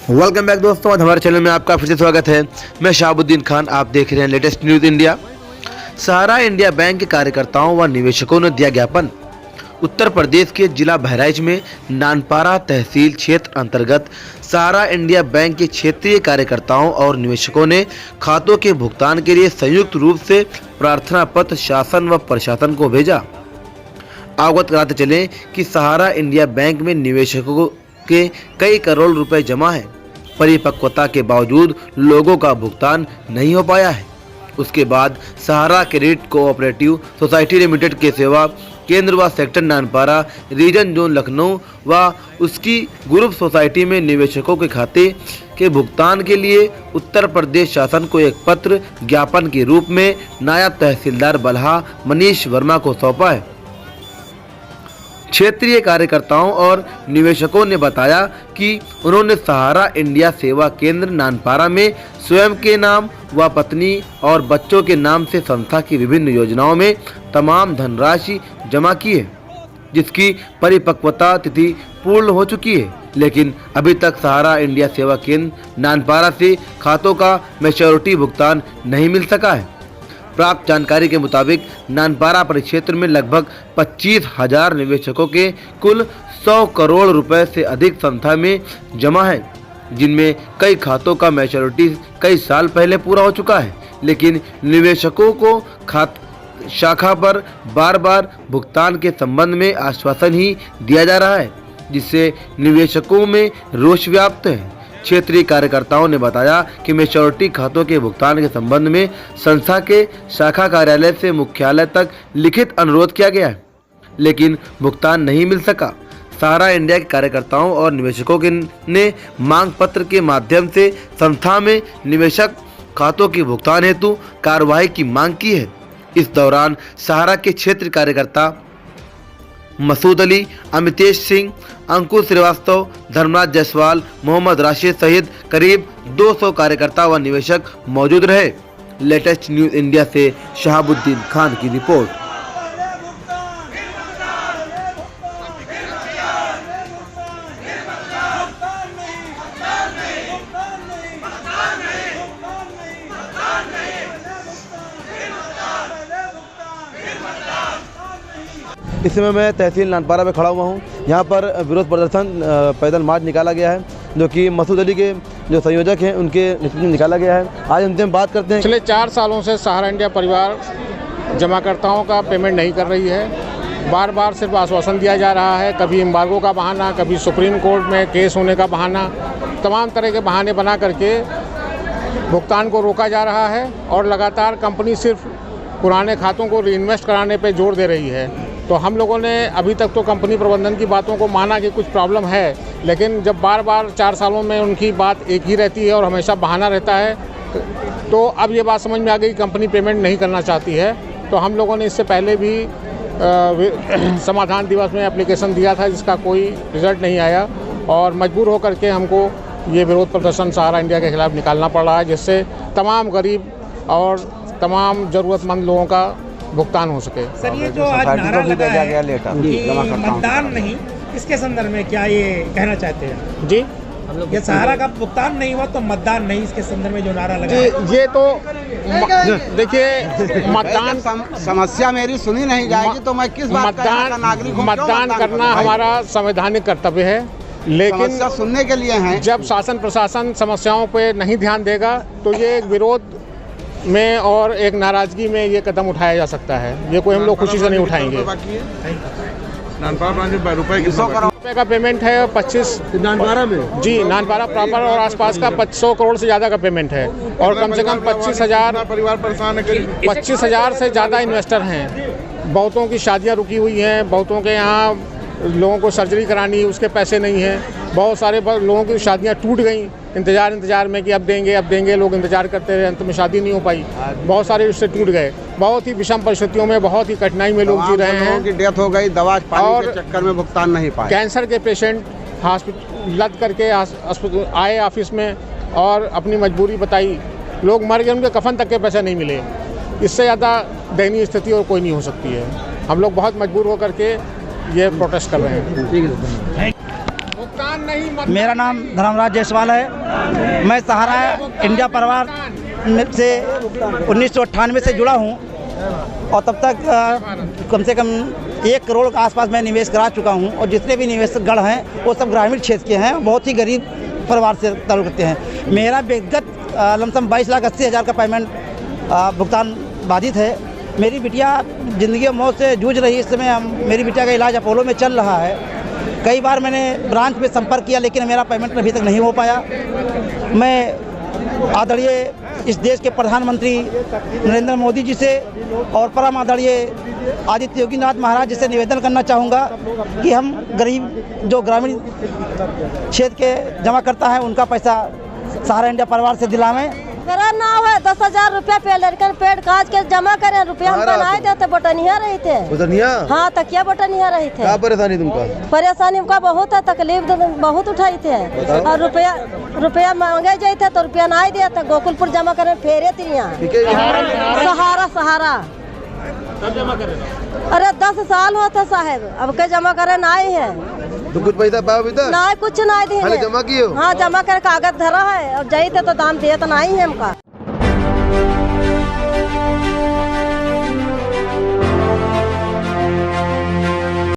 Welcome back दोस्तों, आज हमारे चैनल में आपका फिर से स्वागत है। मैं शहाबुद्दीन खान, आप देख रहे हैं लेटेस्ट न्यूज़ इंडिया। सहारा इंडिया बैंक के कार्यकर्ताओं व निवेशकों ने दिया ज्ञापन। उत्तर प्रदेश के जिला बहराइच में नानपारा तहसील क्षेत्र अंतर्गत सहारा इंडिया बैंक के क्षेत्रीय कार्यकर्ताओं और निवेशकों ने खातों के भुगतान के लिए संयुक्त रूप से प्रार्थना पत्र शासन व प्रशासन को भेजा। अवगत कराते चलें कि सहारा इंडिया बैंक में निवेशकों के कई करोड़ रुपए जमा है। परिपक्वता के बावजूद लोगों का भुगतान नहीं हो पाया है। उसके बाद Sahara credit cooperative society limited के सेवा केंद्र व sector Nanpara region zone Lucknow व उसकी ग्रुप सोसाइटी में निवेशकों के खाते के भुगतान के लिए उत्तर प्रदेश शासन को एक पत्र ज्ञापन के रूप में नायब तहसीलदार बल्हा मनीष वर्मा को सौंपा है। क्षेत्रीय कार्यकर्ताओं और निवेशकों ने बताया कि उन्होंने सहारा इंडिया सेवा केंद्र नानपारा में स्वयं के नाम व पत्नी और बच्चों के नाम से संस्था की विभिन्न योजनाओं में तमाम धनराशि जमा की है, जिसकी परिपक्वता तिथि पूर्ण हो चुकी है, लेकिन अभी तक सहारा इंडिया सेवा केंद्र नानपारा से खातों का मैच्योरिटी भुगतान नहीं मिल सका है। प्राप्त जानकारी के मुताबिक नानपारा परिक्षेत्र में लगभग 25,000 निवेशकों के कुल 100 करोड़ रुपए से अधिक संख्या में जमा है, जिनमें कई खातों का मैच्योरिटी कई साल पहले पूरा हो चुका है, लेकिन निवेशकों को शाखा पर बार बार भुगतान के संबंध में आश्वासन ही दिया जा रहा है, जिससे निवेशकों में रोष व्याप्त है। क्षेत्रीय कार्यकर्ताओं ने बताया कि मैच्योरिटी खातों के भुगतान के संबंध में संस्था के शाखा कार्यालय से मुख्यालय तक लिखित अनुरोध किया गया है, लेकिन भुगतान नहीं मिल सका। सहारा इंडिया के कार्यकर्ताओं और निवेशकों ने मांग पत्र के माध्यम से संस्था में निवेशक खातों के भुगतान हेतु कार्रवाई की मांग की है। इस दौरान सहारा के क्षेत्र कार्यकर्ता मसूद अली, अमितेश सिंह, अंकुर श्रीवास्तव, धर्मराज जायसवाल, मोहम्मद राशिद सहित करीब 200 कार्यकर्ता व निवेशक मौजूद रहे। लेटेस्ट न्यूज़ इंडिया से शहाबुद्दीन खान की रिपोर्ट। इस समय मैं तहसील नानपारा में खड़ा हुआ हूँ। यहाँ पर विरोध प्रदर्शन पैदल मार्च निकाला गया है, जो कि मसूद अली के जो संयोजक हैं उनके नेतृत्व में निकाला गया है। आज उनसे हम बात करते हैं। पिछले 4 सालों से सहारा इंडिया परिवार जमाकर्ताओं का पेमेंट नहीं कर रही है। बार बार सिर्फ आश्वासन दिया जा रहा है, कभी एम्बार्गो का बहाना, कभी सुप्रीम कोर्ट में केस होने का बहाना, तमाम तरह के बहाने बना करके भुगतान को रोका जा रहा है और लगातार कंपनी सिर्फ पुराने खातों को रीइन्वेस्ट कराने पर जोर दे रही है। तो हम लोगों ने अभी तक तो कंपनी प्रबंधन की बातों को माना कि कुछ प्रॉब्लम है, लेकिन जब बार बार 4 सालों में उनकी बात एक ही रहती है और हमेशा बहाना रहता है, तो अब ये बात समझ में आ गई कि कंपनी पेमेंट नहीं करना चाहती है। तो हम लोगों ने इससे पहले भी समाधान दिवस में एप्लीकेशन दिया था, जिसका कोई रिजल्ट नहीं आया और मजबूर होकर के हमको ये विरोध प्रदर्शन सहारा इंडिया के खिलाफ निकालना पड़ रहा है, जिससे तमाम गरीब और तमाम ज़रूरतमंद लोगों का भुगतान हो सके। सर, ये जो आज नारा लगा है कि मतदान नहीं, इसके संदर्भ में क्या ये कहना चाहते हैं? जी, ये सहारा का भुगतान नहीं हुआ तो मतदान नहीं, इसके संदर्भ में जो नारा लगा है? ये तो देखिए, मतदान समस्या मेरी सुनी नहीं जाएगी तो मैं किस बात का नागरिक हूं? मतदान करना हमारा संवैधानिक कर्तव्य है, लेकिन सुनने के लिए हैं। जब शासन प्रशासन समस्याओं पे नहीं ध्यान देगा तो ये एक विरोध में और एक नाराजगी में ये कदम उठाया जा सकता है। ये कोई हम लोग खुशी से नहीं उठाएंगे। रुपए का पेमेंट है 25 नानपारा में। जी, नानपारा प्रॉपर और आसपास का 500 करोड़ से ज़्यादा का पेमेंट है और कम से कम 25,000 से ज़्यादा इन्वेस्टर हैं। बहुतों की शादियां रुकी हुई हैं, बहुतों के यहाँ लोगों को सर्जरी करानी, उसके पैसे नहीं हैं। बहुत सारे लोगों की शादियां टूट गई इंतजार में कि अब देंगे, लोग इंतजार करते रहे, अंत में शादी नहीं हो पाई। बहुत सारे उससे टूट गए। बहुत ही विषम परिस्थितियों में, बहुत ही कठिनाई में लोग जी रहे हैं। लोगों की डेथ हो गई, दवा पानी के चक्कर में भुगतान नहीं पाए। कैंसर के पेशेंट हॉस्पिटल लद करके आए ऑफिस में और अपनी मजबूरी बताई, लोग मर गए, उनके कफन तक के पैसे नहीं मिले। इससे ज़्यादा दयनीय स्थिति और कोई नहीं हो सकती है। हम लोग बहुत मजबूर होकर के ये प्रोटेस्ट कर रहे हैं। मेरा नाम धर्मराज जायसवाल है। मैं सहारा इंडिया परिवार से 1998 से जुड़ा हूँ और तब तक कम से कम 1 करोड़ के आसपास मैं निवेश करा चुका हूँ और जितने भी निवेशकगण हैं वो सब ग्रामीण क्षेत्र के हैं, बहुत ही गरीब परिवार से ताल्लुक़ रखते हैं। मेरा व्यक्तिगत लमसम 22,80,000 का पेमेंट भुगतान बाधित है। मेरी बिटिया ज़िंदगी और मौत से जूझ रही है। इस समय मेरी बिटिया का इलाज अपोलो में चल रहा है। कई बार मैंने ब्रांच में संपर्क किया लेकिन मेरा पेमेंट अभी तक नहीं हो पाया। मैं आदरणीय इस देश के प्रधानमंत्री नरेंद्र मोदी जी से और परम आदरणीय आदित्य योगीनाथ महाराज जी से निवेदन करना चाहूँगा कि हम गरीब जो ग्रामीण क्षेत्र के जमा करता है उनका पैसा सहारा इंडिया परिवार से दिलावें। मेरा नाम है 10,000 रुपया पे लड़कन पेड़ काज के जमा करे, रुपया हम बनाए देते बटनिया रहे थे। बटनिया? हाँ, तकिया बटनिया रहे थे। क्या परेशानी तुमका? परेशानी हमका बहुत है, तकलीफ बहुत उठाई थे और रुपया मांगे जाते तो रुपया नहीं देते। गोकुलपुर जमा करे फेरे तिरिया सहारा जमा करे। अरे 10 साल होता साहब, अब के जमा करे नहीं है। तो कुछ पैसा पाओ इधर? नहीं, कुछ नहीं दिए। खाली जमा कियो? हाँ, जमा कर कागज धरा है, अब जाइए तो दाम दिए तो नहीं है हमका।